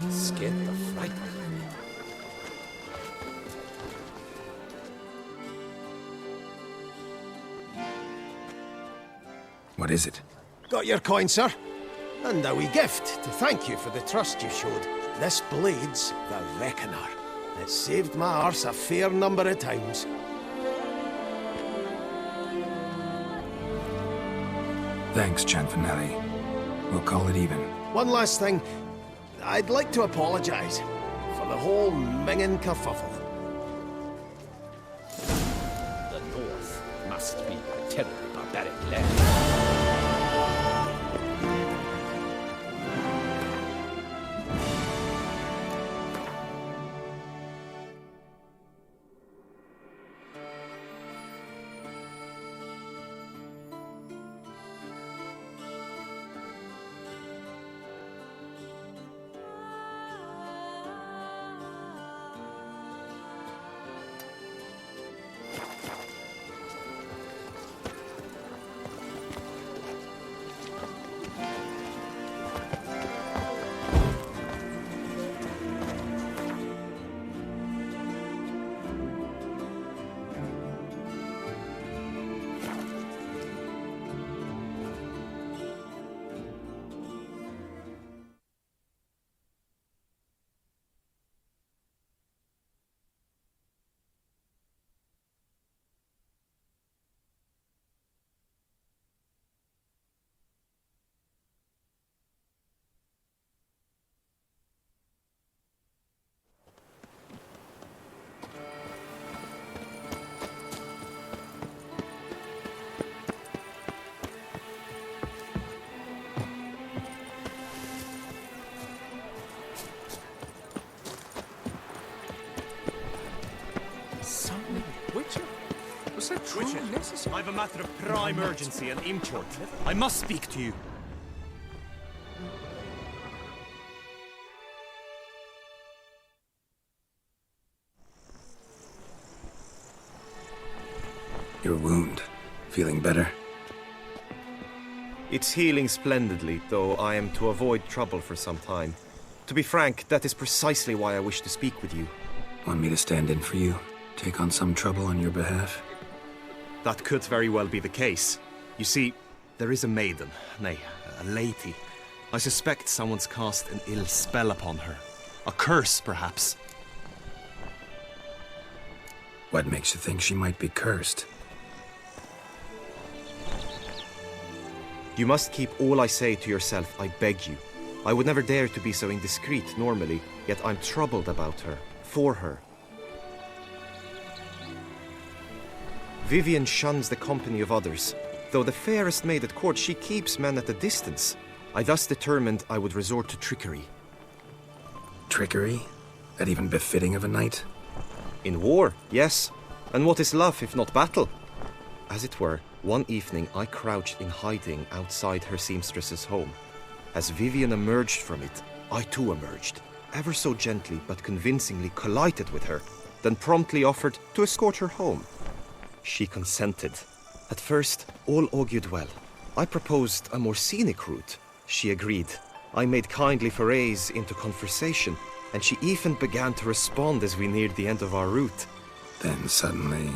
Scared the fright. What is it? Got your coin, sir. And a wee gift to thank you for the trust you showed. This blade's the Reckoner. It saved my arse a fair number of times. Thanks, Cianfanelli. We'll call it even. One last thing. I'd like to apologize for the whole mingin' kerfuffle. The North must be a terribly barbaric land. Was that truly necessary? I've a matter of prime urgency and import. I must speak to you. Your wound. Feeling better? It's healing splendidly, though I am to avoid trouble for some time. To be frank, that is precisely why I wish to speak with you. Want me to stand in for you? Take on some trouble on your behalf? That could very well be the case. You see, there is a maiden, nay, a lady. I suspect someone's cast an ill spell upon her. A curse, perhaps. What makes you think she might be cursed? You must keep all I say to yourself, I beg you. I would never dare to be so indiscreet normally, yet I'm troubled about her, for her. Vivienne shuns the company of others. Though the fairest maid at court, she keeps men at a distance. I thus determined I would resort to trickery. Trickery? That even befitting of a knight? In war, yes. And what is love if not battle? As it were, one evening I crouched in hiding outside her seamstress's home. As Vivienne emerged from it, I too emerged, ever so gently but convincingly collided with her, then promptly offered to escort her home. She consented. At first, all augured well. I proposed a more scenic route. She agreed. I made kindly forays into conversation, and she even began to respond as we neared the end of our route. Then suddenly,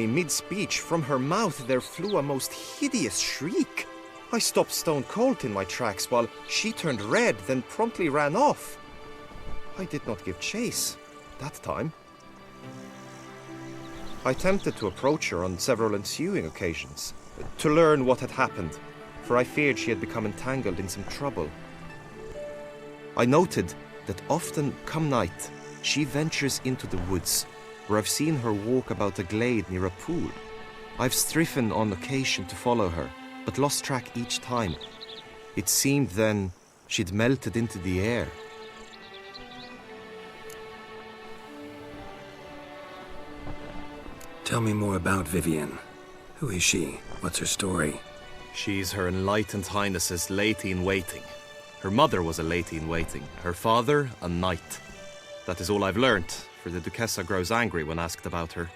mid-speech, from her mouth there flew a most hideous shriek. I stopped stone cold in my tracks while she turned red, then promptly ran off. I did not give chase that time. I attempted to approach her on several ensuing occasions, to learn what had happened, for I feared she had become entangled in some trouble. I noted that often, come night, she ventures into the woods, where I've seen her walk about a glade near a pool. I've striven on occasion to follow her, but lost track each time. It seemed then she'd melted into the air. tell me more about Vivienne. Who is she? What's her story? She's Her Enlightened Highness's lady-in-waiting. Her mother was a lady-in-waiting, her father a knight. That is all I've learnt, for the Duchessa grows angry when asked about her.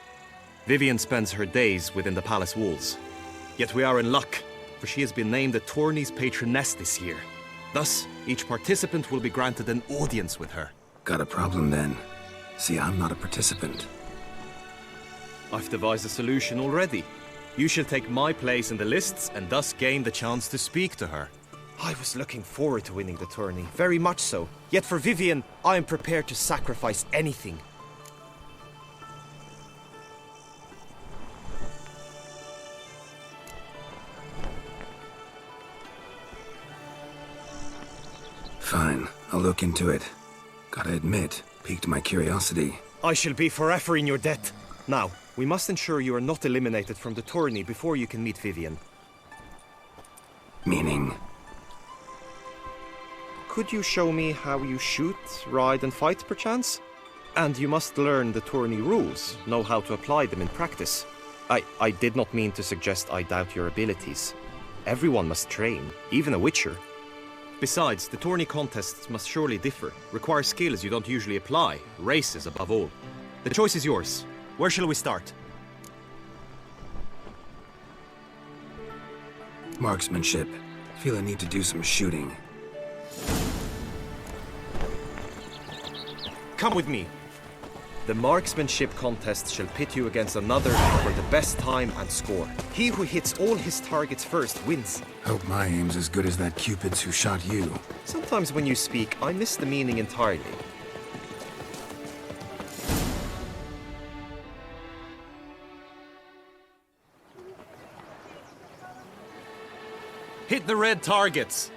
Vivienne spends her days within the palace walls. Yet we are in luck, for she has been named the tourney's patroness this year. Thus, Each participant will be granted an audience with her. Got a problem then. See, I'm not a participant. I've devised a solution already. You shall take my place in the lists and thus gain the chance to speak to her. I was looking forward to winning the tourney, very much so. Yet for Vivienne, I am prepared to sacrifice anything. Fine, I'll look into it. Gotta admit, piqued my curiosity. I shall be forever in your debt. Now, we must ensure you are not eliminated from the tourney before you can meet Vivienne. Meaning? Could you show me how you shoot, ride and fight, perchance? And you must learn the tourney rules, know how to apply them in practice. I did not mean to suggest I doubt your abilities. Everyone must train, even a witcher. Besides, the tourney contests must surely differ, require skills you don't usually apply, races above all. The choice is yours. Where shall we start? Marksmanship. Feel I need to do some shooting. Come with me. The marksmanship contest shall pit you against another for the best time and score. He who hits all his targets first wins. Hope my aim's as good as that Cupid's who shot you. Sometimes when you speak, I miss the meaning entirely. Hit the red targets!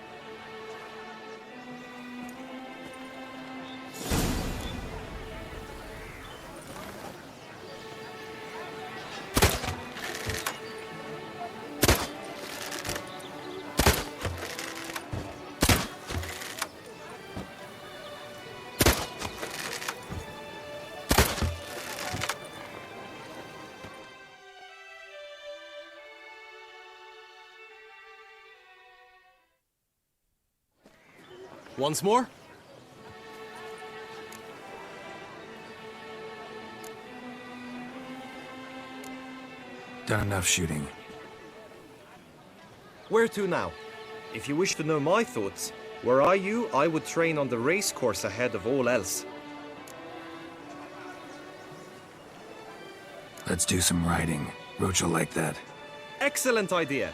Once more? Done enough shooting. Where to now? If you wish to know my thoughts, were I you, I would train on the race course ahead of all else. Let's do some riding. Roach will like that. Excellent idea.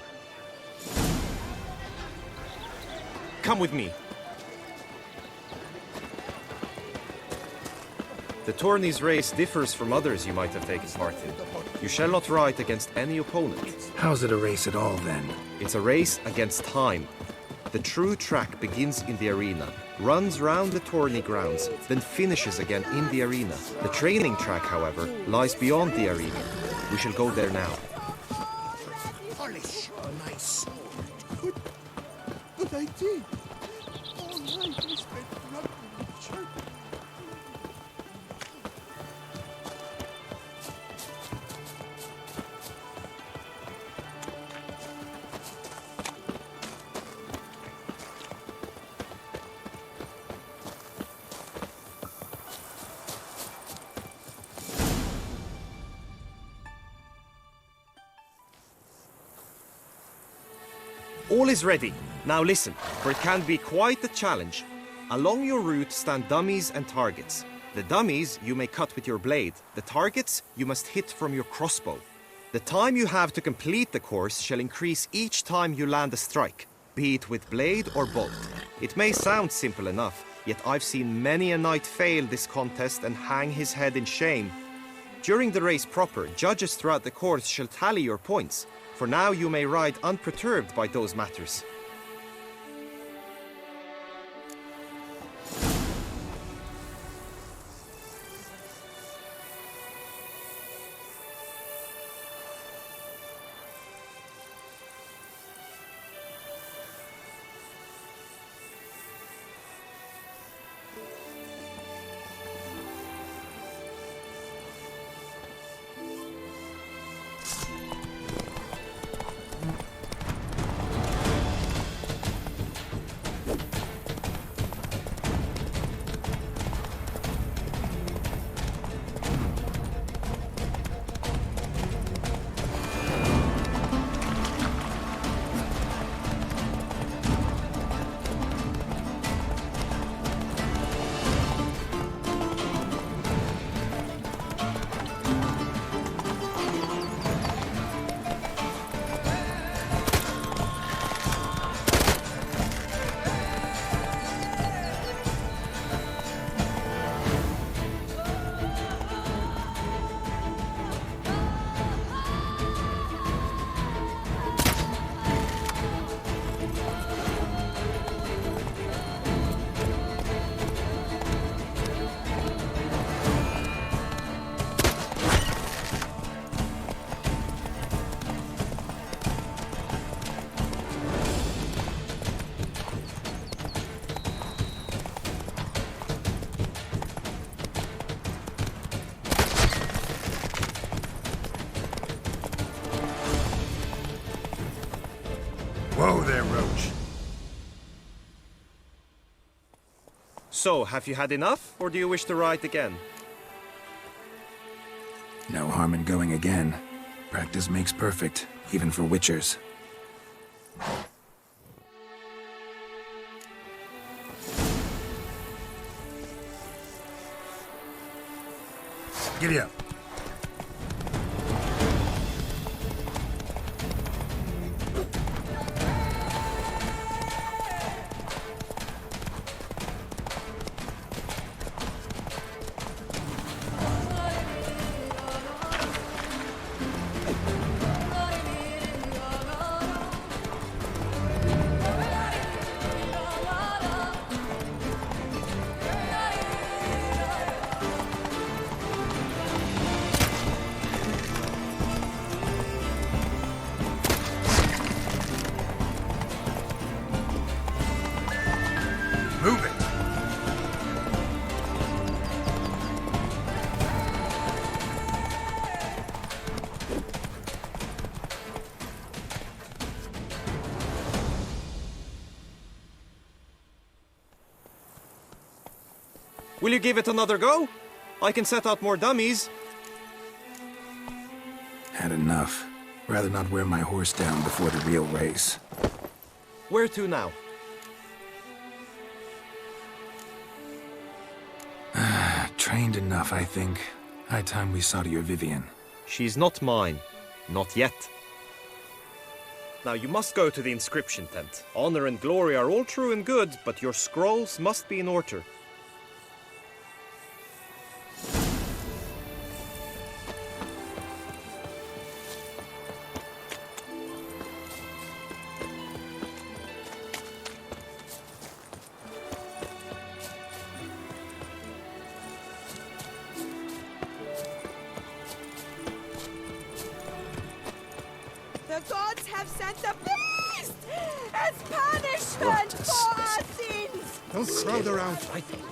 Come with me. The tourney's race differs from others you might have taken part in. You shall not ride against any opponent. How's it a race at all, then? It's a race against time. The true track begins in the arena, runs round the tourney grounds, then finishes again in the arena. The training track, however, lies beyond the arena. We shall go there now. Polish my sword. But I did. All night I spent running in the church. All is ready. Now listen, for it can be quite a challenge. Along your route stand dummies and targets. The dummies you may cut with your blade. The targets you must hit from your crossbow. The time you have to complete the course shall increase each time you land a strike, be it with blade or bolt. It may sound simple enough, yet I've seen many a knight fail this contest and hang his head in shame. During the race proper, judges throughout the course shall tally your points. For now you may ride unperturbed by those matters. So, have you had enough, or do you wish to ride again? No harm in going again. Practice makes perfect, even for witchers. Giddy up. Move it! Will you give it another go? I can set out more dummies. Had enough. Rather not wear my horse down before the real race. Where to now? Trained enough, I think. High time we saw to your Vivienne. She's not mine. Not yet. Now you must go to the inscription tent. Honor and glory are all true and good, but your scrolls must be in order. The gods have sent a beast as punishment for our sins! Don't crowd around fighting.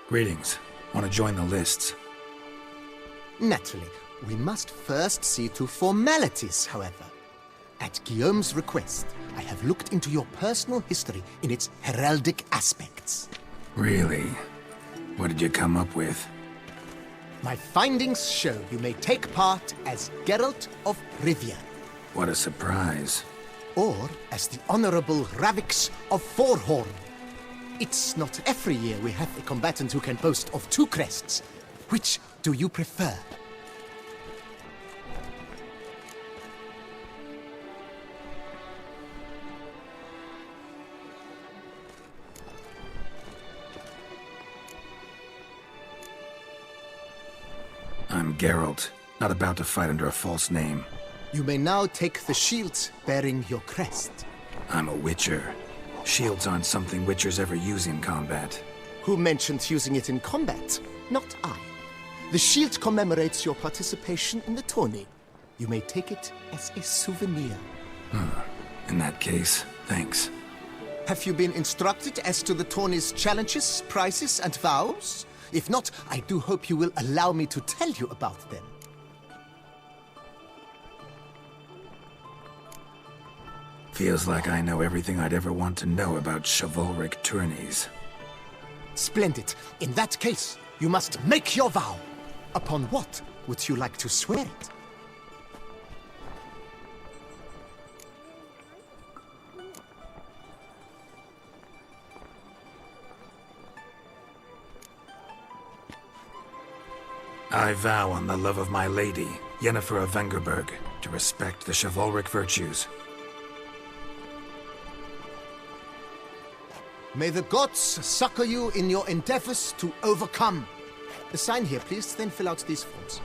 Greetings. Want to join the lists? Naturally, we must first see to formalities, however. At Guillaume's request, I have looked into your personal history in its heraldic aspects. Really? What did you come up with? My findings show you may take part as Geralt of Rivia, What a surprise. or as the Honorable Ravix of Forhorn. It's not every year we have a combatant who can boast of two crests. Which do you prefer? I'm Geralt, not about to fight under a false name. You may now take the shield bearing your crest. I'm a witcher. Shields aren't something witchers ever use in combat. Who mentioned using it in combat? Not I. The shield commemorates your participation in the tourney. You may take it as a souvenir. In that case, thanks. Have you been instructed as to the tourney's challenges, prizes, and vows? If not, I do hope you will allow me to tell you about them. Feels like I know everything I'd ever want to know about chivalric tourneys. Splendid. In that case, you must make your vow. Upon what would you like to swear it? I vow on the love of my lady, Yennefer of Vengerberg, to respect the chivalric virtues. May the gods succor you in your endeavors to overcome. Sign here, please, then fill out these forms.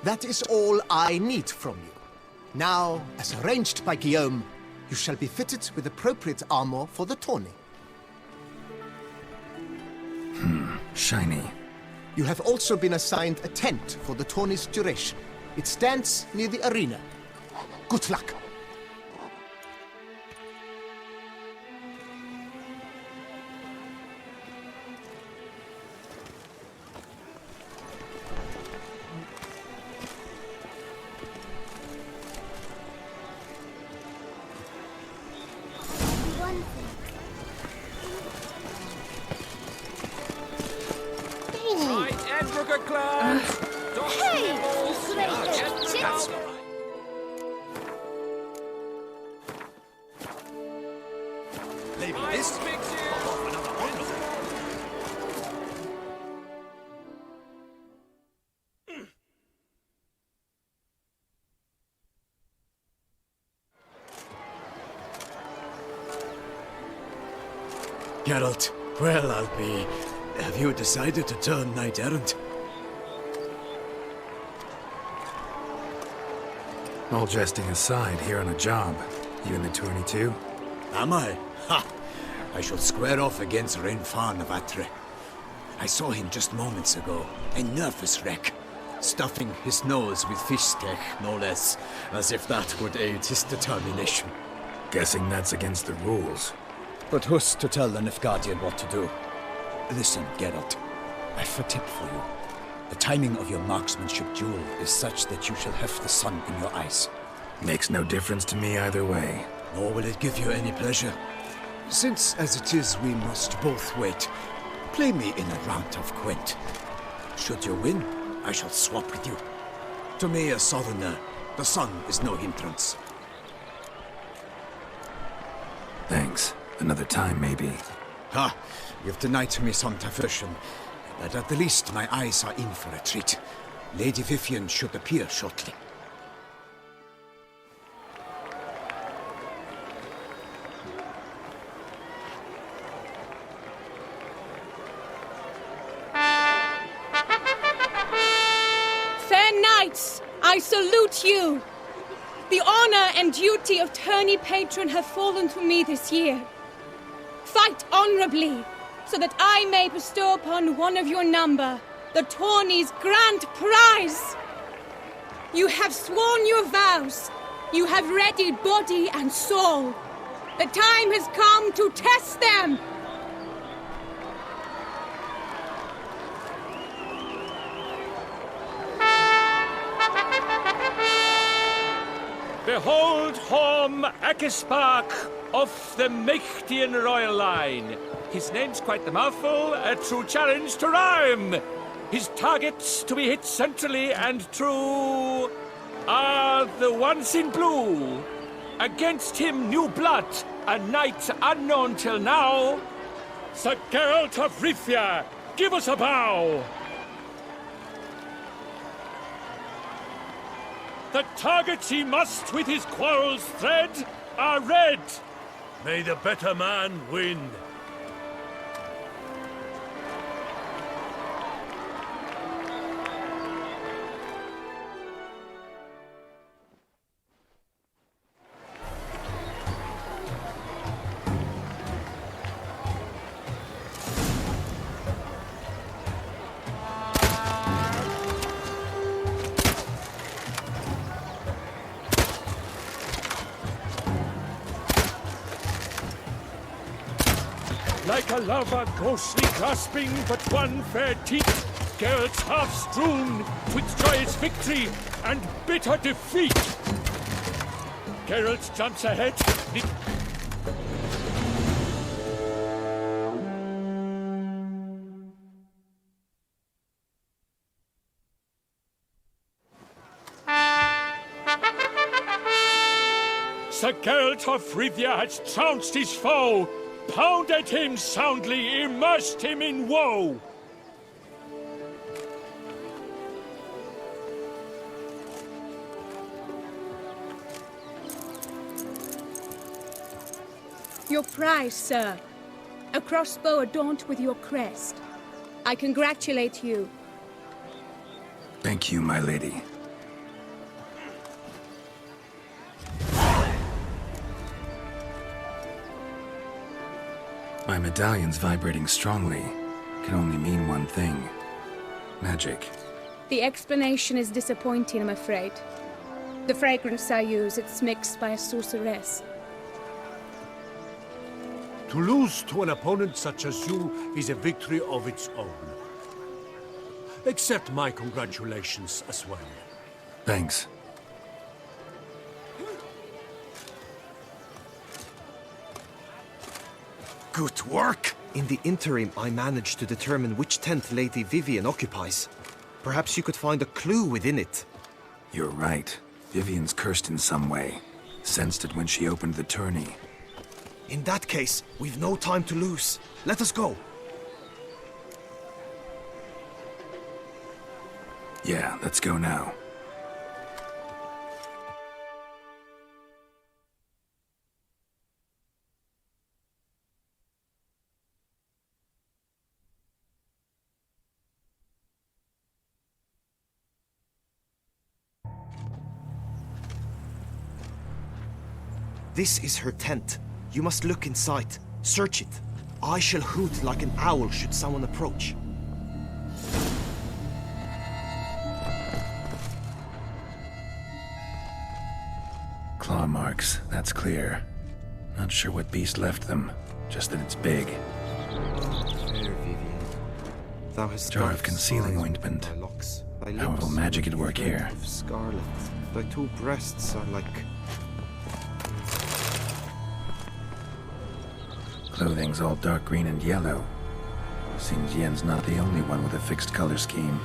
That is all I need from you. Now, as arranged by Guillaume, you shall be fitted with appropriate armor for the tourney. Shiny. You have also been assigned a tent for the tourney's duration. It stands near the arena. Good luck. Geralt, well, I'll be... Have you decided to turn knight-errant? All jesting aside, here on a job. You in the tourney too? Am I? Ha! I shall square off against Renfan of Atre. I saw him just moments ago. A nervous wreck. Stuffing his nose with fish steak, no less. As if that would aid his determination. Guessing that's against the rules. But who's to tell the Nilfgaardian what to do? Listen, Geralt. I've a tip for you. The timing of your marksmanship duel is such that you shall have the sun in your eyes. Makes no difference to me either way. Nor will it give you any pleasure. Since, as it is, we must both wait, play me in a round of Gwent. Should you win, I shall swap with you. To me, a southerner, the sun is no hindrance. Thanks. Another time, maybe. Ha! You've denied me some diversion, but at the least my eyes are in for a treat. Lady Vivienne should appear shortly. Fair knights, I salute you! The honor and duty of tourney patron have fallen to me this year. Fight honorably, so that I may bestow upon one of your number the tourney's grand prize. You have sworn your vows. You have readied body and soul. The time has come to test them. Behold Horm Akespark of the Mechtian royal line. His name's quite the mouthful, a true challenge to rhyme. His targets to be hit centrally and true are the ones in blue. Against him new blood, a knight unknown till now. Sir Geralt of Rivia, give us a bow. The targets he must with his quarrels thread are red. May the better man win. Like a lover ghostly grasping but one fair teeth, Geralt's half-strewn with joyous victory and bitter defeat. Geralt jumps ahead. Sir Geralt of Rivia has trounced his foe, pounded him soundly, immersed him in woe. Your prize, sir. A crossbow adorned with your crest. I congratulate you. Thank you, my lady. My medallion's vibrating strongly. Can only mean one thing. Magic. The explanation is disappointing, I'm afraid. The fragrance I use, it's mixed by a sorceress. To lose to an opponent such as you is a victory of its own. Accept my congratulations as well. Thanks. Good work! In the interim, I managed to determine which tent Lady Vivienne occupies. Perhaps you could find a clue within it. You're right. Vivienne's cursed in some way. Sensed it when she opened the tourney. In that case, we've no time to lose. Let us go. Yeah, let's go now. This is her tent. You must look inside. Search it. I shall hoot like an owl should someone approach. Claw marks, that's clear. Not sure what beast left them, just that it's big. Fair Vivienne, thou hast Jar of dark concealing scars ointment. upon thy locks. Thy How lips will magic are it work red here? of Scarlet. Thy two breasts are like... Clothing's all dark green and yellow. Seems Yen's not the only one with a fixed color scheme.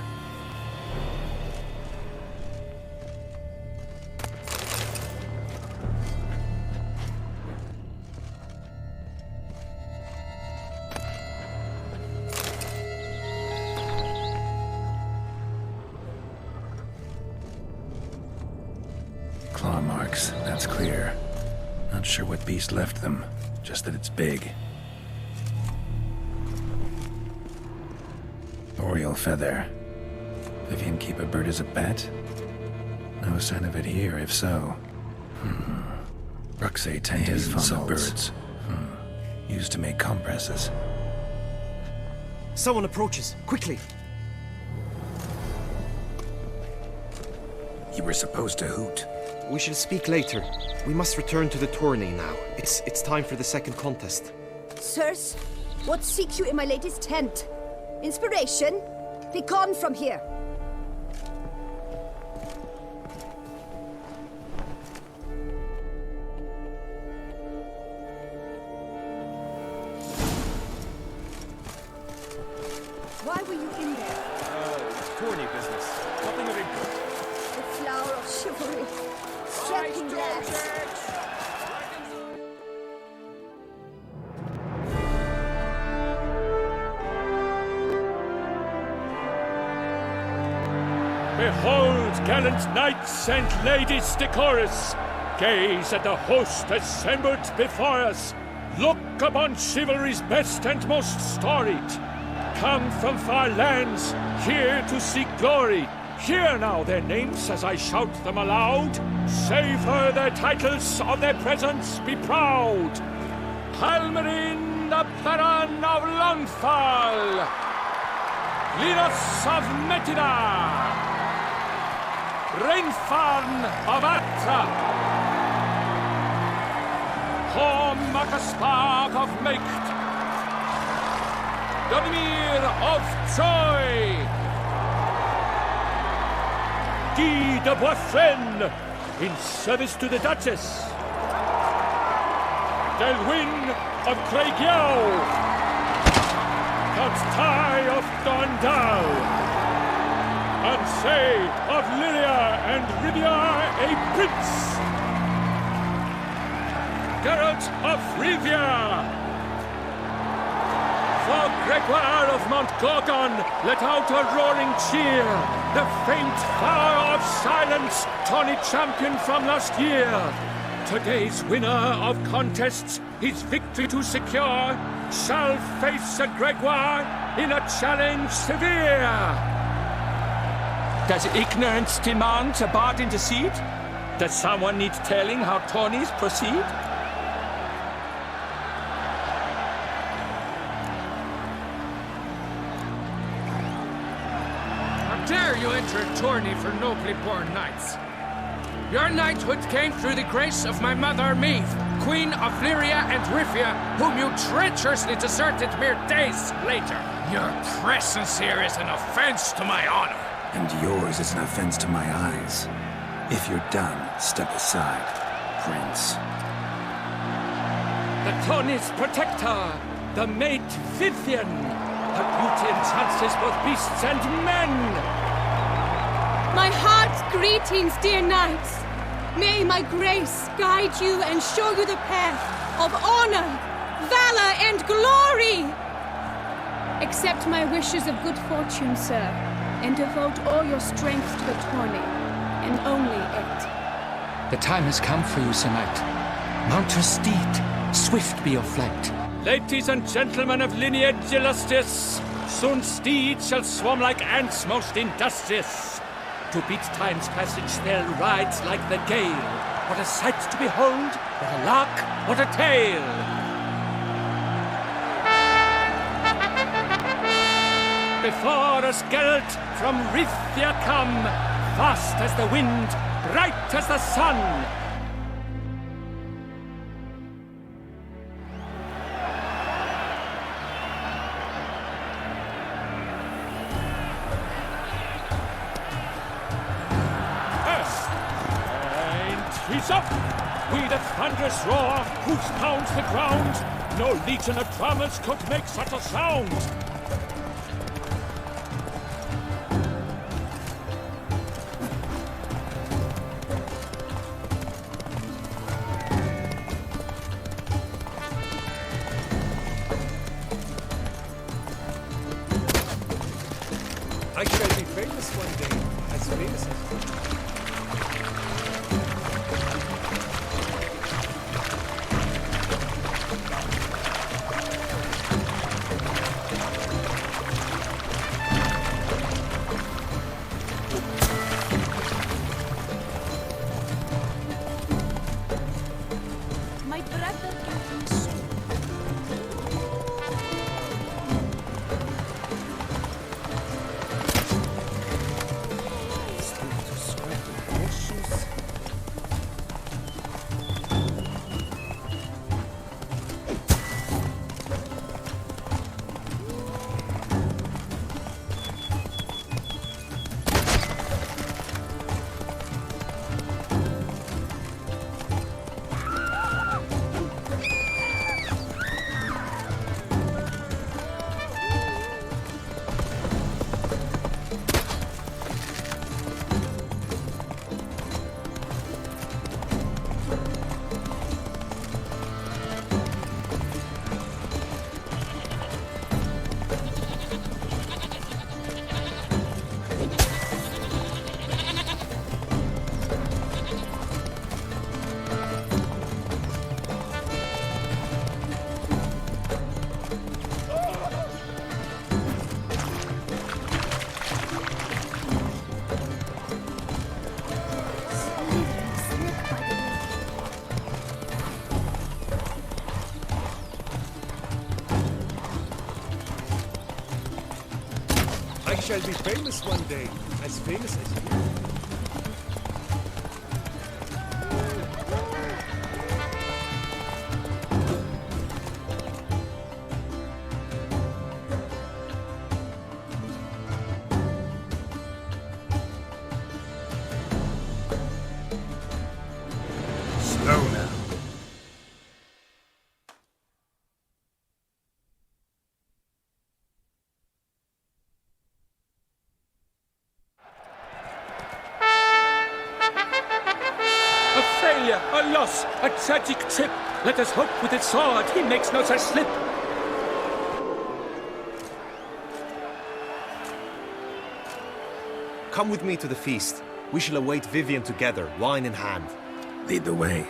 Claw marks, that's clear. Not sure what beast left them, just that it's big. Oriole feather. Vivienne keep a bird as a pet? No sign of it here, if so. Ruxay tend to be fond of birds. Used to make compresses. Someone approaches. Quickly! You were supposed to hoot. We shall speak later. We must return to the tourney now. It's time for the second contest. Sirs, what seek you in my lady's tent? Inspiration? Be gone from here! Why were you in there? Tourney business. Nothing of import. The flower of chivalry. Strapping lads. Behold, gallant knights and ladies decorous! Gaze at the host assembled before us! Look upon chivalry's best and most storied! Come from far lands, here to seek glory! Hear now their names as I shout them aloud! Savor their titles, of their presence be proud! Halmarin the Baron of Launfal! Linus of Metida! Rainfarn of Atra! Hormakaspark of Meikt! Donimir of Troy! Guy de Boisfren, in service to the Duchess! Delwyn of Craigiau! Count Tai of Dondal! Ansay of Lilia and Rivia a prince! Geralt of Rivia! For Gregoire of Montgorgon, let out a roaring cheer! The faint flower of silence, tawny champion from last year! Today's winner of contests, his victory to secure, shall face a Gregoire in a challenge severe! Does ignorance demand a bard intercede? Does someone need telling how tourneys proceed? enter a tourney for nobly born knights. Your knighthood came through the grace of my mother Meve, Queen of Lyria and Rivia, whom you treacherously deserted mere days later. Your presence here is an offense to my honor. And yours is an offense to my eyes. If you're done, step aside, Prince. The Tony's protector, the maid Vivienne. Her beauty enhances both beasts and men. My heart's greetings, dear knights. May my grace guide you and show you the path of honor, valor, and glory. Accept my wishes of good fortune, sir, and devote all your strength to the tourney, and only it. The time has come for you, Sir Knight. Mount your steed. Swift be your flight. Ladies and gentlemen of lineage illustrious, soon steeds shall swarm like ants most industrious. To beat time's passage, they'll ride like the gale. What a sight to behold! What a lark! What a tale! Before us Geralt from Rivia come, fast as the wind, bright as the sun. He's up! We the thunderous roar, hoofs pounds the ground. No legion of drummers could make such a sound. I shall be famous one day, as famous as you. I shall be famous one day, as famous as you. Slow now. Failure, a loss, a tragic trip. Let us hope with its sword he makes no such slip. Come with me to the feast. We shall await Vivienne together, wine in hand. Lead the way.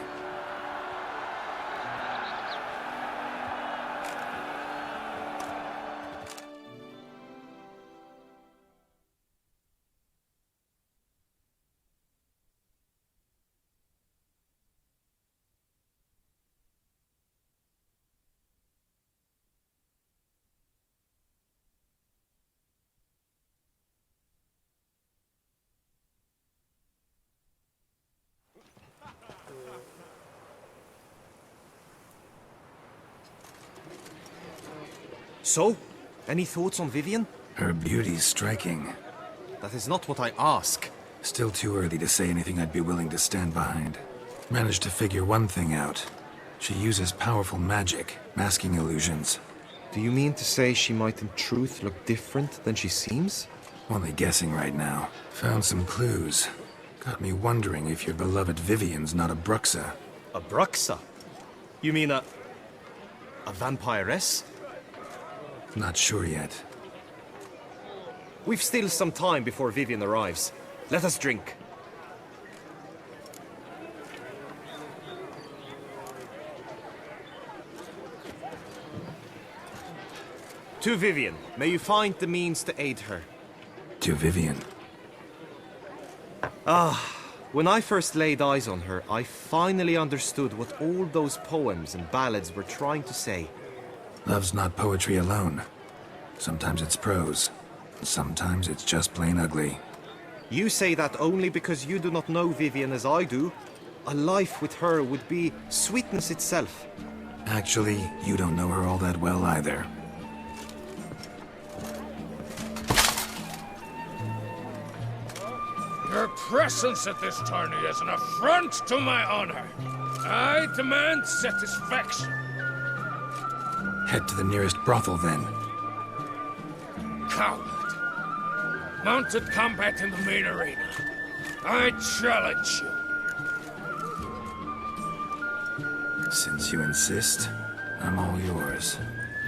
So? Any thoughts on Vivienne? Her beauty's striking. That is not what I ask. Still too early to say anything I'd be willing to stand behind. Managed to figure one thing out. She uses powerful magic, masking illusions. Do you mean to say she might in truth look different than she seems? Only guessing right now. Found some clues. Got me wondering if your beloved Vivienne's not a Bruxa. A Bruxa? You mean a vampiress? Not sure yet. We've still some time before Vivienne arrives. Let us drink. To Vivienne, may you find the means to aid her. To Vivienne. When I first laid eyes on her, I finally understood what all those poems and ballads were trying to say. Love's not poetry alone. Sometimes it's prose. Sometimes it's just plain ugly. You say that only because you do not know Vivienne as I do. A life with her would be sweetness itself. Actually, you don't know her all that well either. Your presence at this tourney is an affront to my honor. I demand satisfaction. Head to the nearest brothel, then. Coward. Mounted combat in the main arena. I challenge you. Since you insist, I'm all yours.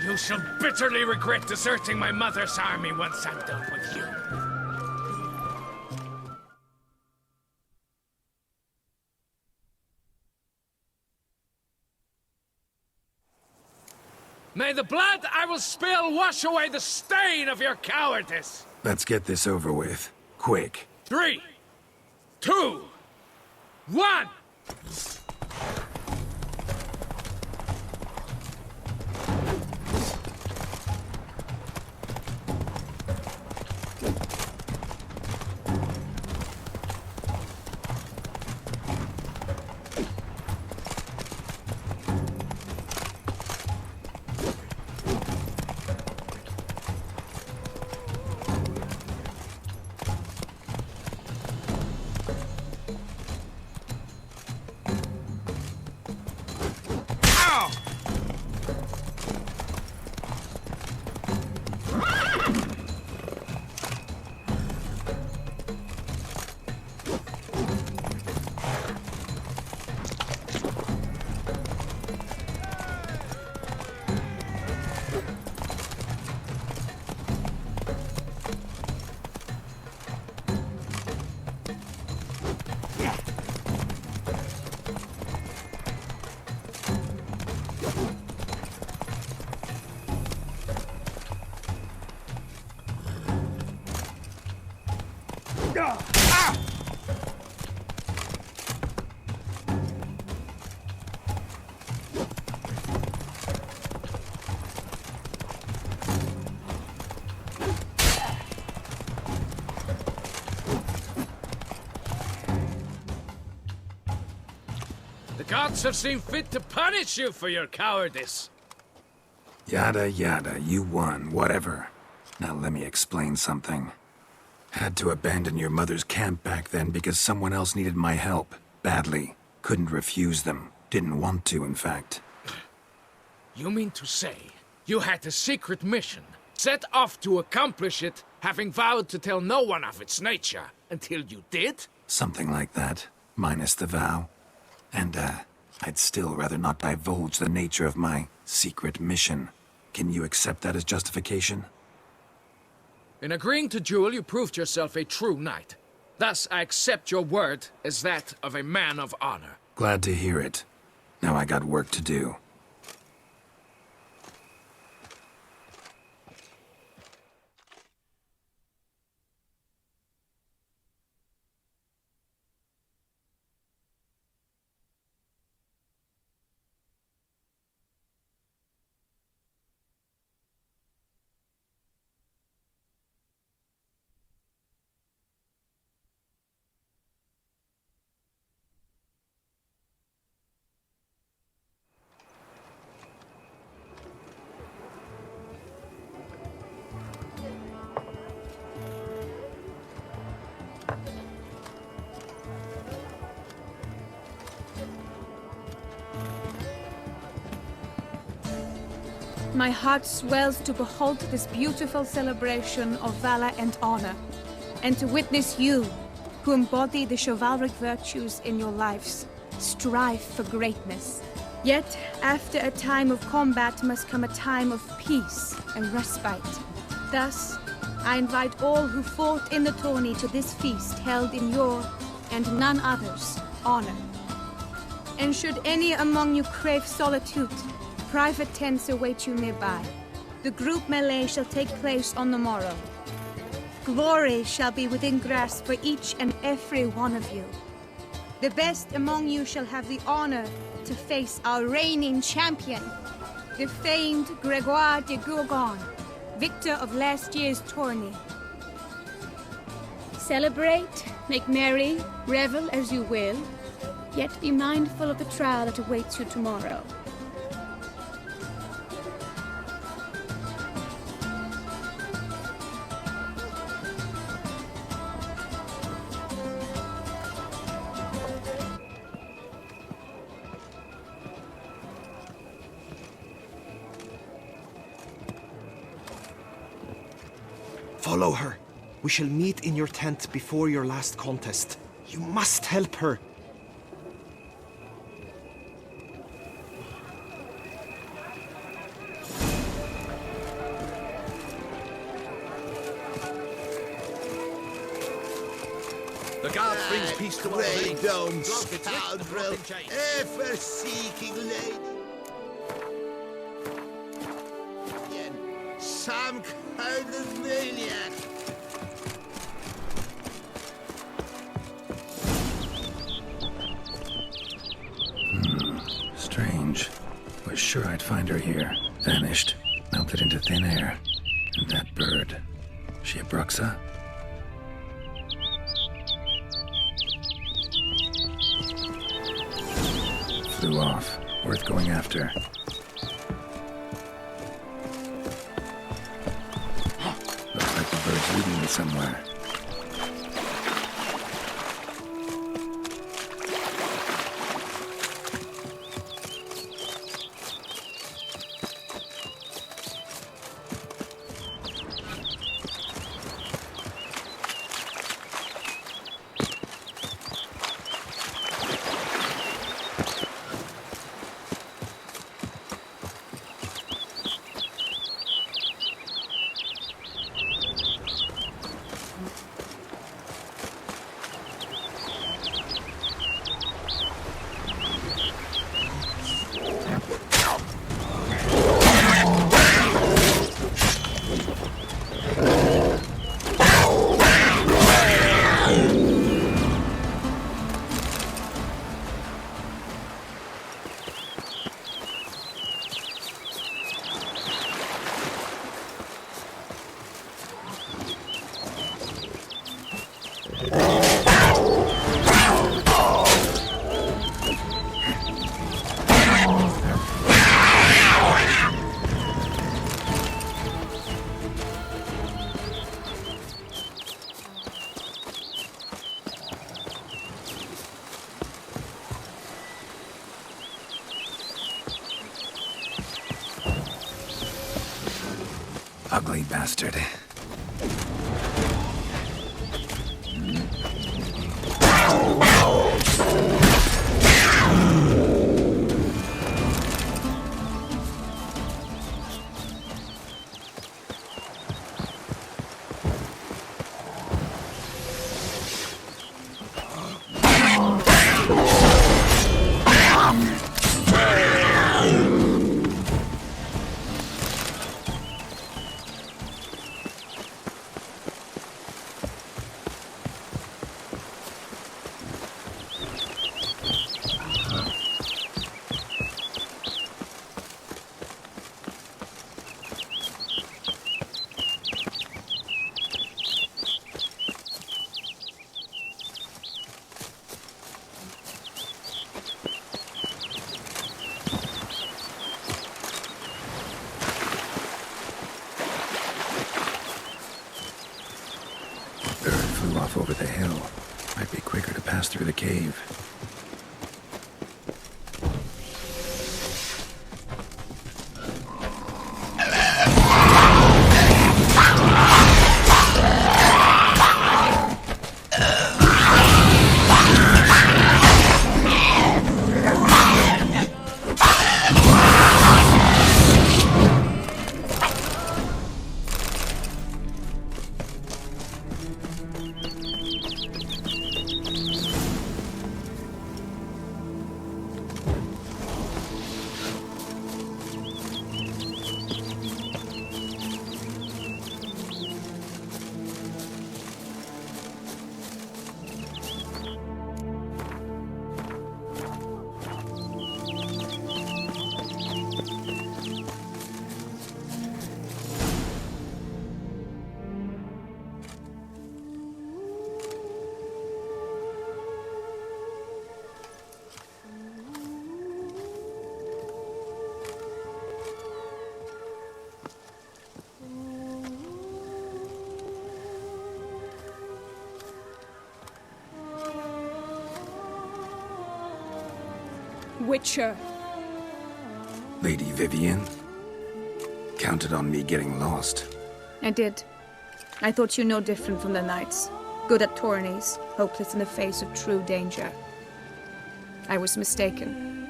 You shall bitterly regret deserting my mother's army once I'm done with you. May the blood I will spill wash away the stain of your cowardice! Let's get this over with. Quick. 3, 2, 1! The gods have seen fit to punish you for your cowardice. Yada yada, you won, whatever. Now let me explain something. Had to abandon your mother's camp back then because someone else needed my help, badly. Couldn't refuse them. Didn't want to, in fact. You mean to say you had a secret mission, set off to accomplish it, having vowed to tell no one of its nature, until you did? Something like that, minus the vow. And, I'd still rather not divulge the nature of my secret mission. Can you accept that as justification? In agreeing to duel, you proved yourself a true knight. Thus, I accept your word as that of a man of honor. Glad to hear it. Now I got work to do. My heart swells to behold this beautiful celebration of valor and honor, and to witness you, who embody the chivalric virtues in your lives, strive for greatness. Yet, after a time of combat must come a time of peace and respite. Thus, I invite all who fought in the tourney to this feast held in your, and none other's, honor. And should any among you crave solitude, private tents await you nearby. The group melee shall take place on the morrow. Glory shall be within grasp for each and every one of you. The best among you shall have the honor to face our reigning champion, the famed Gregoire de Gourgon, victor of last year's tourney. Celebrate, make merry, revel as you will, yet be mindful of the trial that awaits you tomorrow. Follow her. We shall meet in your tent before your last contest. You must help her. The guard brings peace to our Great range. dumb scoundrel, ever-seeking lady. Some kind of maniac. Strange. Was sure I'd find her here. Vanished. Melted into thin air. And that bird. She a Bruxa? Flew off. Worth going after. Looks like the bird's leading me somewhere. Ugly bastard. Over the hill. Might be quicker to pass through the cave. Witcher. Lady Vivienne? Counted on me getting lost. I did. I thought you no different from the knights. Good at tourneys, hopeless in the face of true danger. I was mistaken.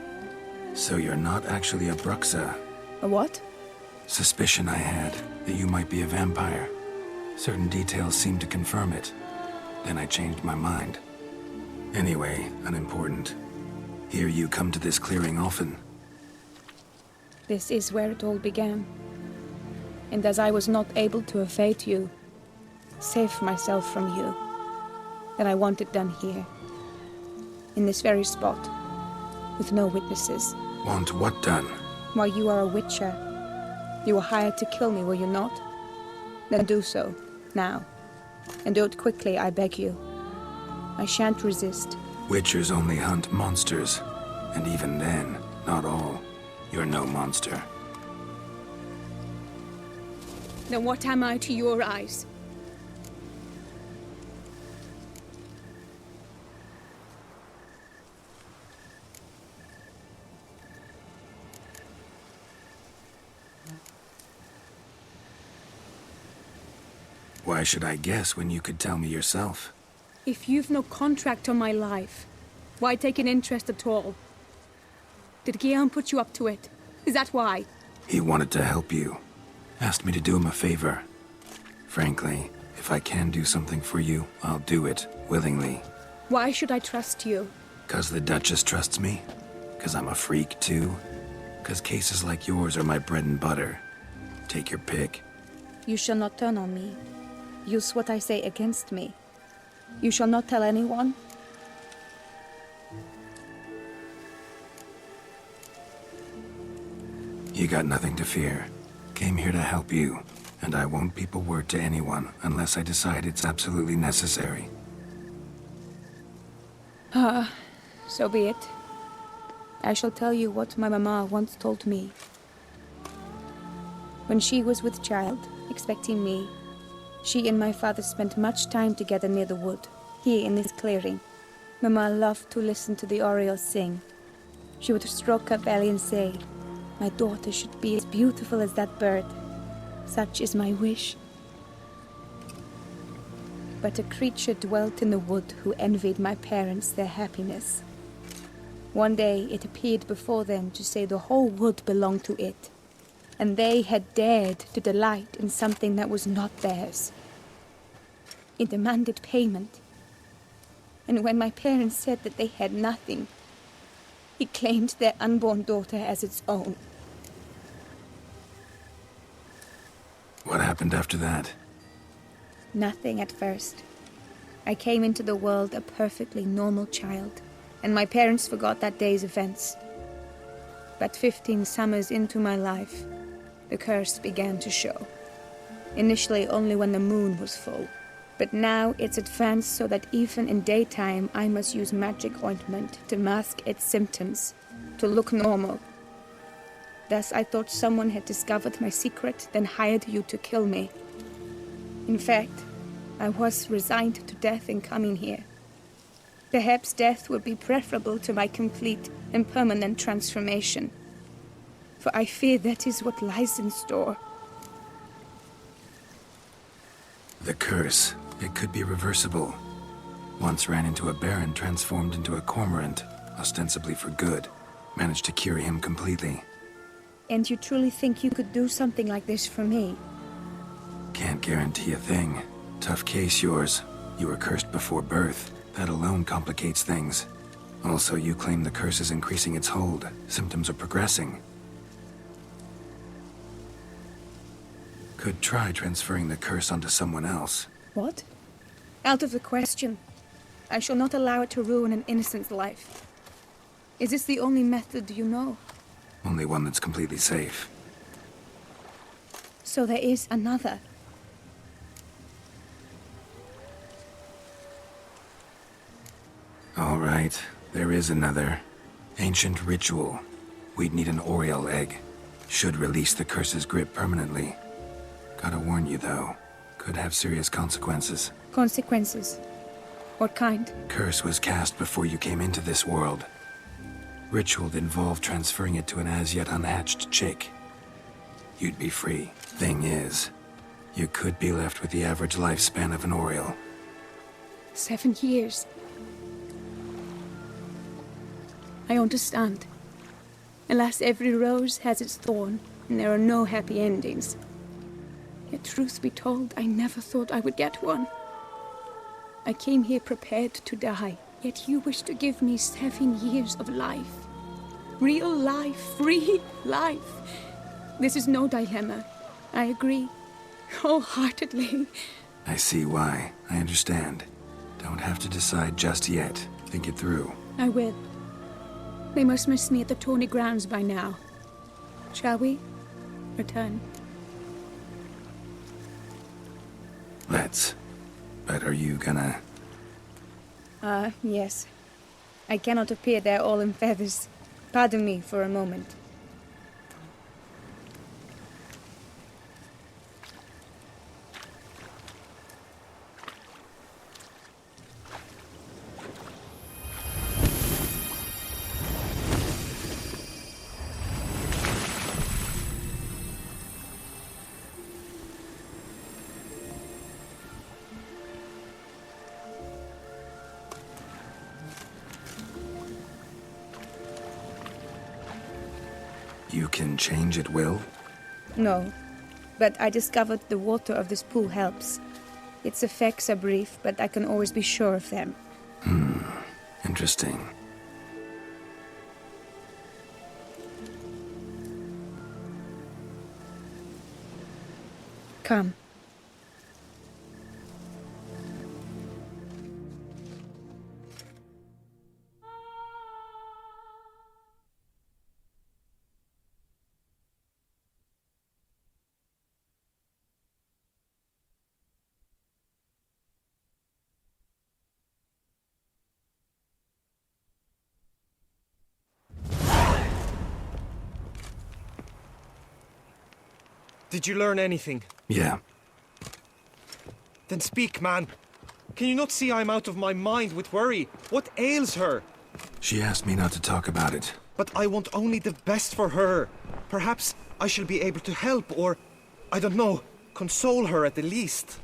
So you're not actually a Bruxa? A what? Suspicion I had, that you might be a vampire. Certain details seemed to confirm it. Then I changed my mind. Anyway, unimportant. Hear you come to this clearing often. This is where it all began. And as I was not able to evade you, save myself from you, then I want it done here. In this very spot, with no witnesses. Want what done? Why, you are a witcher. You were hired to kill me, were you not? Then do so, now. And do it quickly, I beg you. I shan't resist. Witchers only hunt monsters. And even then, not all. You're no monster. Then what am I to your eyes? Why should I guess when you could tell me yourself? If you've no contract on my life, why take an interest at all? Did Guillaume put you up to it? Is that why? He wanted to help you. Asked me to do him a favor. Frankly, if I can do something for you, I'll do it, willingly. Why should I trust you? 'Cause the Duchess trusts me? 'Cause I'm a freak, too? 'Cause cases like yours are my bread and butter? Take your pick. You shall not turn on me. Use what I say against me. You shall not tell anyone? You got nothing to fear. Came here to help you, and I won't peep a word to anyone unless I decide it's absolutely necessary. So be it. I shall tell you what my mama once told me. When she was with child, expecting me, she and my father spent much time together near the wood, here in this clearing. Mama loved to listen to the orioles sing. She would stroke her belly and say, "My daughter should be as beautiful as that bird. Such is my wish." But a creature dwelt in the wood who envied my parents their happiness. One day it appeared before them to say the whole wood belonged to it, and they had dared to delight in something that was not theirs. It demanded payment, and when my parents said that they had nothing, it claimed their unborn daughter as its own. What happened after that? Nothing at first. I came into the world a perfectly normal child, and my parents forgot that day's events. But 15 summers into my life, the curse began to show. Initially only when the moon was full, but now it's advanced so that even in daytime I must use magic ointment to mask its symptoms, to look normal. Thus I thought someone had discovered my secret, then hired you to kill me. In fact, I was resigned to death in coming here. Perhaps death would be preferable to my complete and permanent transformation, for I fear that is what lies in store. The curse. It could be reversible. Once ran into a baron transformed into a cormorant, ostensibly for good. Managed to cure him completely. And you truly think you could do something like this for me? Can't guarantee a thing. Tough case, yours. You were cursed before birth. That alone complicates things. Also, you claim the curse is increasing its hold. Symptoms are progressing. Could try transferring the curse onto someone else. What? Out of the question. I shall not allow it to ruin an innocent's life. Is this the only method you know? Only one that's completely safe. So there is another. All right, there is another. Ancient ritual. We'd need an Oriole egg. Should release the curse's grip permanently. Gotta warn you, though. Could have serious consequences. Consequences? What kind? Curse was cast before you came into this world. Ritual that involved transferring it to an as-yet unhatched chick. You'd be free. Thing is, you could be left with the average lifespan of an Oriole. 7 years. I understand. Alas, every rose has its thorn, and there are no happy endings. Yet truth be told, I never thought I would get one. I came here prepared to die, yet you wish to give me 7 years of life. Real life, free life. This is no dilemma. I agree, wholeheartedly. I see why. I understand. Don't have to decide just yet. Think it through. I will. They must miss me at the tourney grounds by now. Shall we return? Let's. But are you gonna... Yes. I cannot appear there all in feathers. Pardon me for a moment. You can change at will? No, but I discovered the water of this pool helps. Its effects are brief, but I can always be sure of them. Interesting. Come. Did you learn anything? Yeah. Then speak, man. Can you not see I'm out of my mind with worry? What ails her? She asked me not to talk about it. But I want only the best for her. Perhaps I shall be able to help or, I don't know, console her at the least.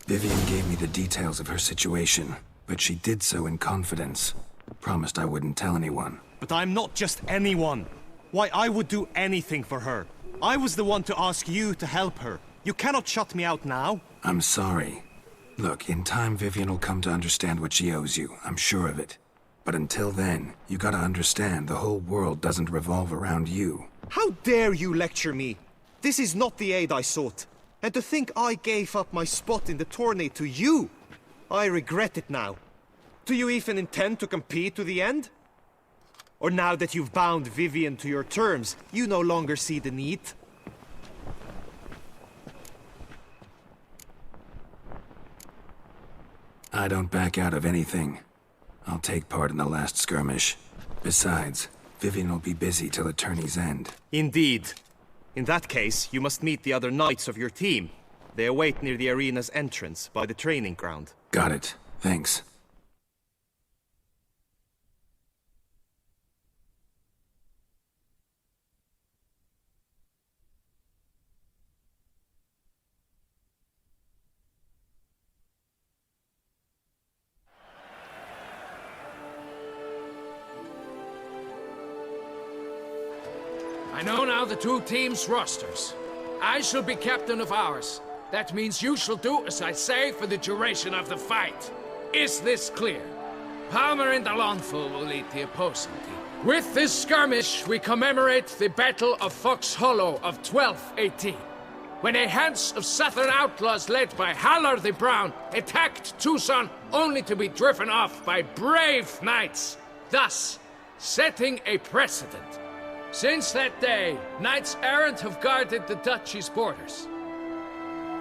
Vivienne gave me the details of her situation, but she did so in confidence. Promised I wouldn't tell anyone. But I'm not just anyone. Why, I would do anything for her. I was the one to ask you to help her. You cannot shut me out now. I'm sorry. Look, in time Vivienne will come to understand what she owes you. I'm sure of it. But until then, you gotta understand the whole world doesn't revolve around you. How dare you lecture me? This is not the aid I sought. And to think I gave up my spot in the tourney to you! I regret it now. Do you even intend to compete to the end? Or now that you've bound Vivienne to your terms, you no longer see the need? I don't back out of anything. I'll take part in the last skirmish. Besides, Vivienne will be busy till the tourney's end. Indeed. In that case, you must meet the other knights of your team. They await near the arena's entrance, by the training ground. Got it. Thanks. I know now the two teams' rosters. I shall be captain of ours. That means you shall do as I say for the duration of the fight. Is this clear? Palmer and de Launfal will lead the opposing team. With this skirmish, we commemorate the Battle of Fox Hollow of 1218, when a Hans of Southern outlaws led by Haller the Brown attacked Tucson only to be driven off by brave knights, thus setting a precedent. Since that day, knights errant have guarded the duchy's borders.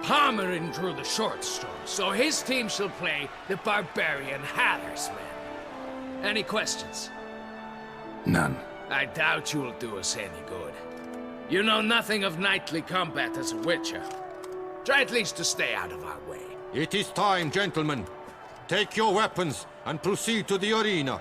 Palmerin drew the short straw, so his team shall play the barbarian Haller's men. Any questions? None. I doubt you'll do us any good. You know nothing of knightly combat as a witcher. Try at least to stay out of our way. It is time, gentlemen. Take your weapons and proceed to the arena.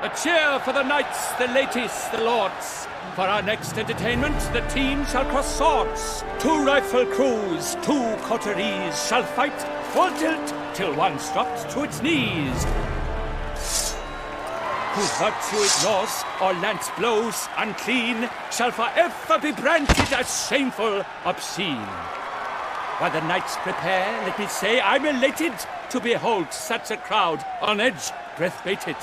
A cheer for the knights, the ladies, the lords. For our next entertainment, the team shall cross swords. 2 rifle crews, 2 coteries shall fight full tilt till one's dropped to its knees. Who virtue ignores or lance blows unclean shall forever be branded as shameful, obscene. While the knights prepare, let me say I'm elated to behold such a crowd on edge, breath-baited.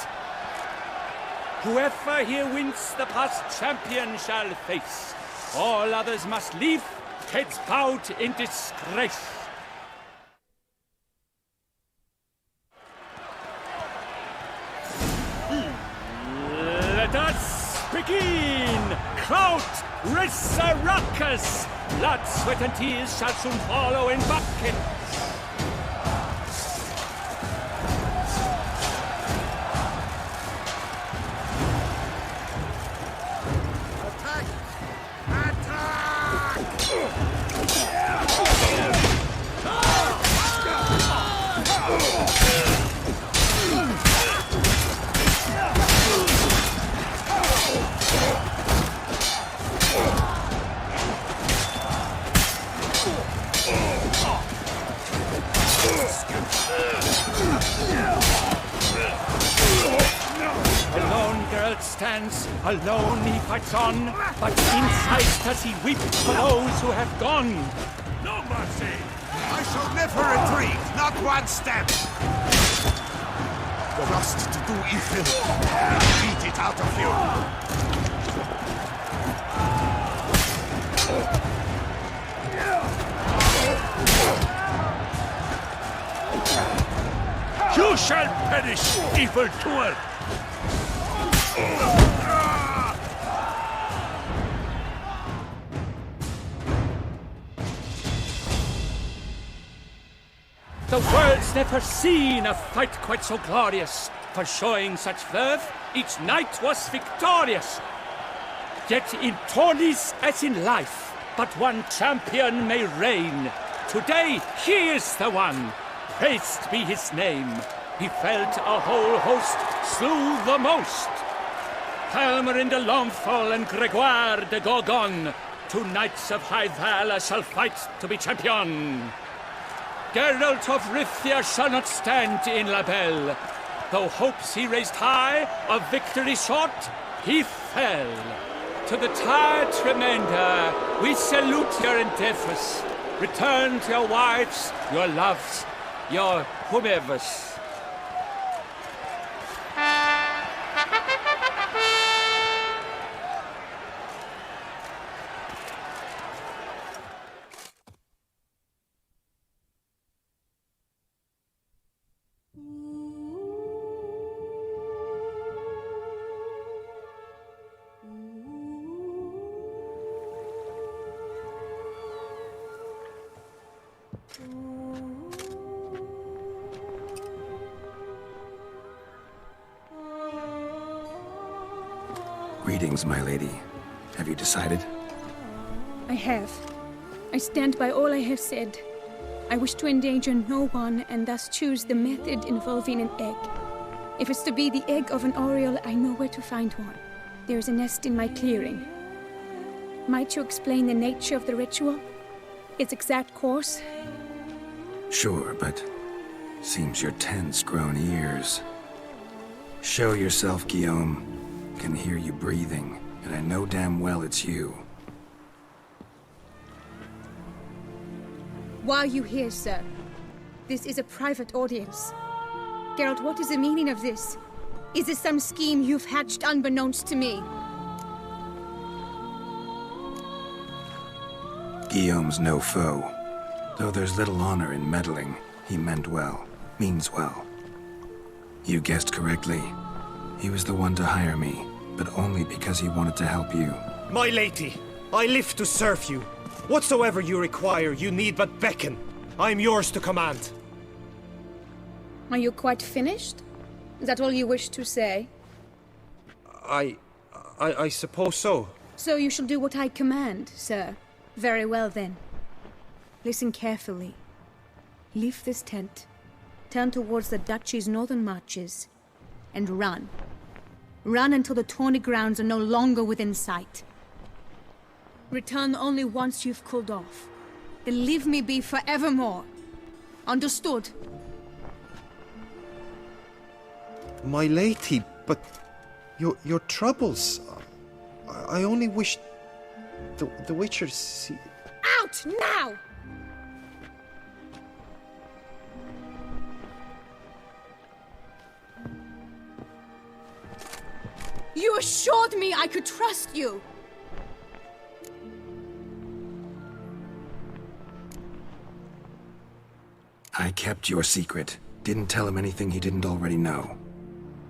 Whoever here wins the past champion shall face. All others must leave, heads bowed in disgrace. Let us begin! Kraut, Rissaruckus! Blood, sweat, and tears shall soon follow in buckets. Alone Geralt stands, alone he fights on, but inside does he weep for those who have gone. No mercy! I shall never retreat, not one step! The lust to do evil, beat it out of you! You shall perish, evildoer! The world's never seen a fight quite so glorious. For showing such verve, each knight was victorious. Yet in tourneys as in life, but one champion may reign. Today, he is the one. Praised be his name. He felled a whole host, slew the most. Guillaume de Launfal and Gregoire de Gorgon, 2 knights of high valor shall fight to be champion. Geralt of Rivia shall not stand in La Belle. Though hopes he raised high, of victory short, he fell. To the tired remainder, we salute your endeavors. Return to your wives, your loves, your whomevers. Greetings, my lady. Have you decided? I have. I stand by all I have said. I wish to endanger no one and thus choose the method involving an egg. If it's to be the egg of an oriole, I know where to find one. There is a nest in my clearing. Might you explain the nature of the ritual? Its exact course? Sure, but seems you're tense grown ears. Show yourself, Guillaume. Can hear you breathing, and I know damn well it's you. Why are you here, sir? This is a private audience. Geralt, what is the meaning of this? Is this some scheme you've hatched unbeknownst to me? Guillaume's no foe. Though there's little honor in meddling, he meant well, means well. You guessed correctly. He was the one to hire me, but only because he wanted to help you. My lady, I live to serve you. Whatsoever you require, you need but beckon. I am yours to command. Are you quite finished? Is that all you wish to say? I suppose so. So you shall do what I command, sir. Very well then. Listen carefully. Leave this tent, turn towards the duchy's northern marches, and run. Run until the tawny grounds are no longer within sight. Return only once you've cooled off. Then leave me be forevermore. Understood? My lady, but your troubles. I only wish the Witcher see. Out now! You assured me I could trust you! I kept your secret. Didn't tell him anything he didn't already know.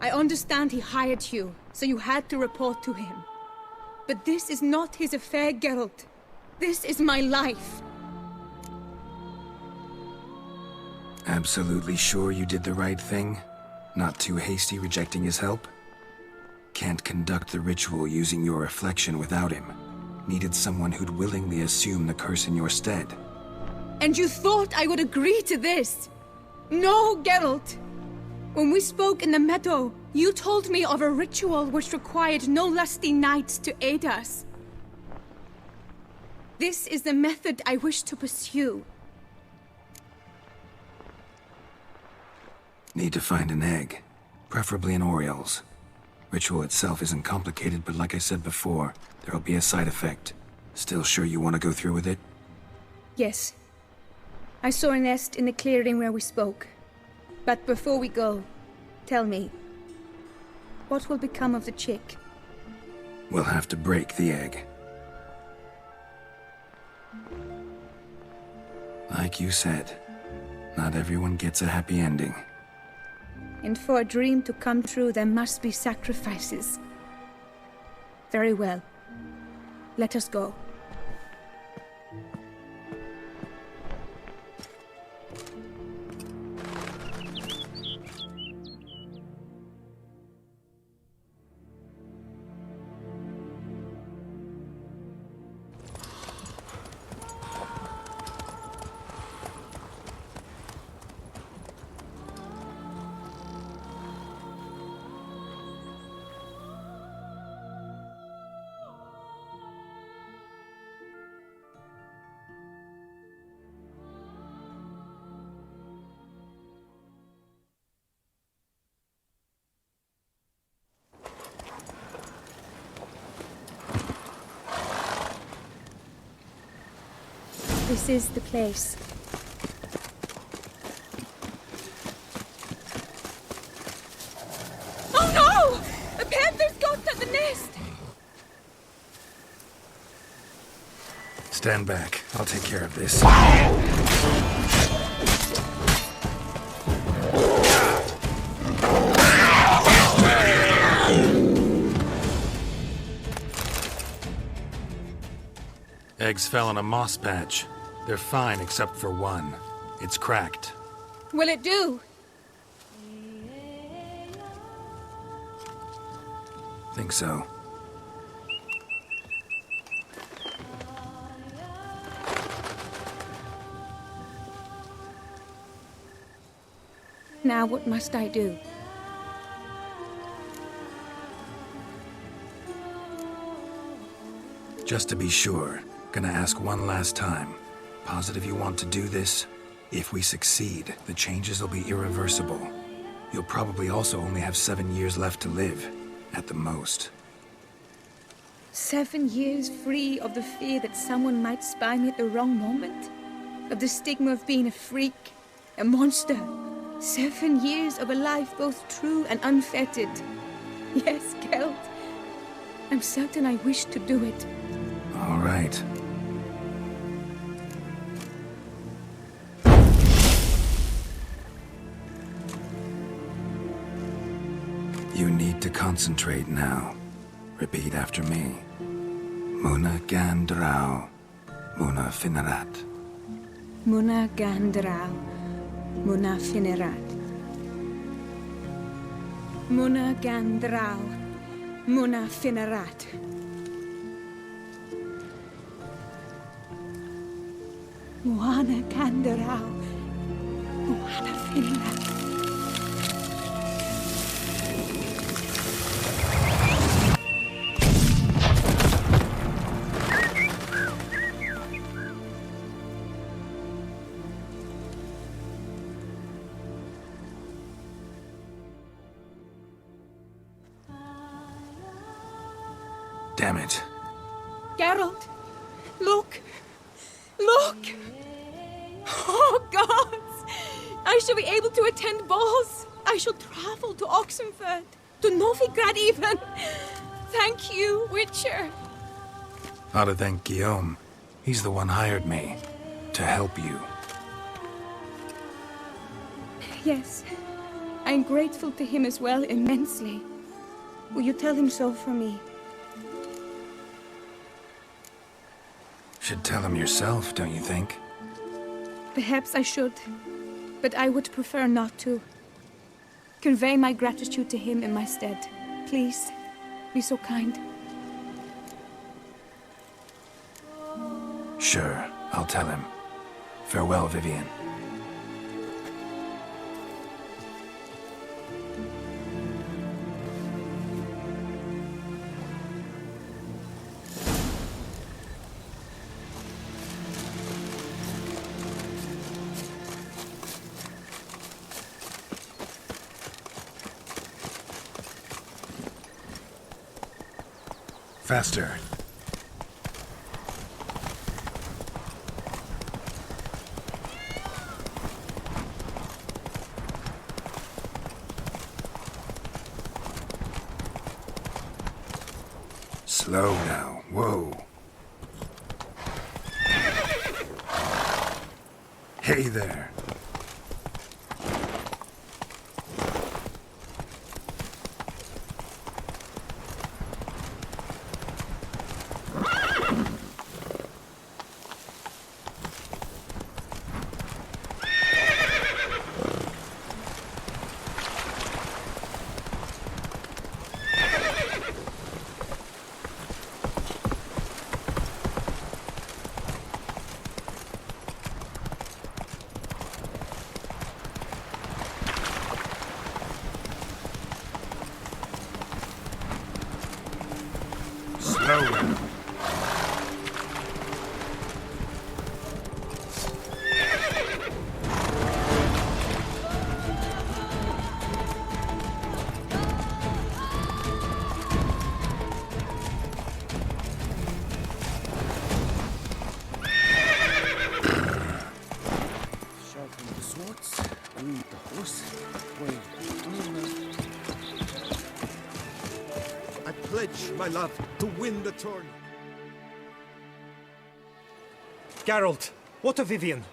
I understand he hired you, so you had to report to him. But this is not his affair, Geralt. This is my life. Absolutely sure you did the right thing? Not too hasty rejecting his help? Can't conduct the ritual using your reflection without him. Needed someone who'd willingly assume the curse in your stead. And you thought I would agree to this? No, Geralt! When we spoke in the meadow, you told me of a ritual which required no lusty knights to aid us. This is the method I wish to pursue. Need to find an egg. Preferably an Oriole's. Ritual itself isn't complicated, but like I said before, there'll be a side effect. Still sure you want to go through with it? Yes. I saw a nest in the clearing where we spoke. But before we go, tell me, what will become of the chick? We'll have to break the egg. Like you said, not everyone gets a happy ending. And for a dream to come true, there must be sacrifices. Very well. Let us go. This is the place. Oh no! A panther's got at the nest! Stand back. I'll take care of this. Eggs fell in a moss patch. They're fine except for one. It's cracked. Will it do? Think so. Now what must I do? Just to be sure, gonna ask one last time. Positive you want to do this? If we succeed, the changes will be irreversible. You'll probably also only have 7 years left to live, at the most. 7 years free of the fear that someone might spy me at the wrong moment? Of the stigma of being a freak, a monster? 7 years of a life both true and unfettered. Yes, Geralt. I'm certain I wish to do it. All right. You need to concentrate now. Repeat after me. Muna Gandrau, Muna Finerat. Muna Gandrau, Muna Finerat. Muna Gandrau, Muna Finerat. Muna Gandrau, Muna Finerat. Damn it. Geralt, look! Look! Oh, gods! I shall be able to attend balls. I shall travel to Oxenford, to Novigrad even. Thank you, Witcher. Ought to thank Guillaume. He's the one hired me to help you. Yes, I'm grateful to him as well, immensely. Will you tell him so for me? Should tell him yourself, don't you think? Perhaps I should, but I would prefer not to. Convey my gratitude to him in my stead. Please, be so kind. Sure, I'll tell him. Farewell, Vivienne. Faster. Slow now. Whoa. Hey there. My love, to win the tourney. Geralt, what of Vivienne?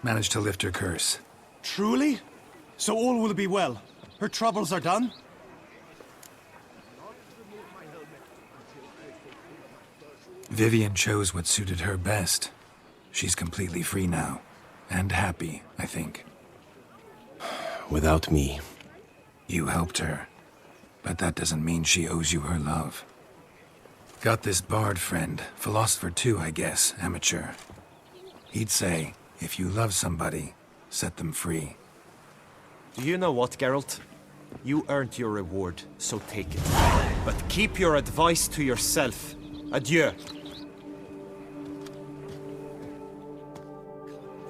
Managed to lift her curse. Truly? So all will be well. Her troubles are done? Vivienne chose what suited her best. She's completely free now. And happy, I think. Without me. You helped her. But that doesn't mean she owes you her love. Got this bard friend, philosopher too, I guess, amateur. He'd say, if you love somebody, set them free. Do you know what, Geralt? You earned your reward, so take it. But keep your advice to yourself. Adieu.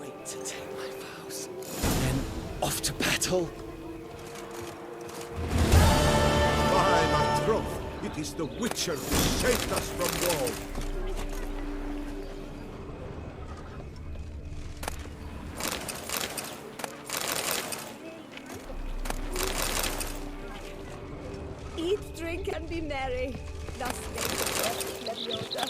Wait to take my vows. Then off to battle. It is the Witcher who saved us from war. Eat, drink, and be merry. Thus spake Leviosa.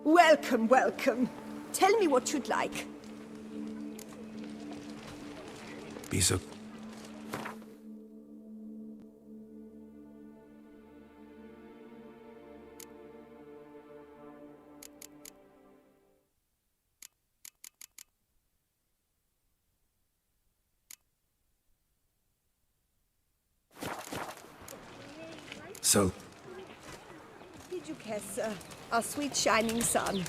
Welcome, welcome. Tell me what you'd like. Be so... So... Did you kiss our sweet shining sun?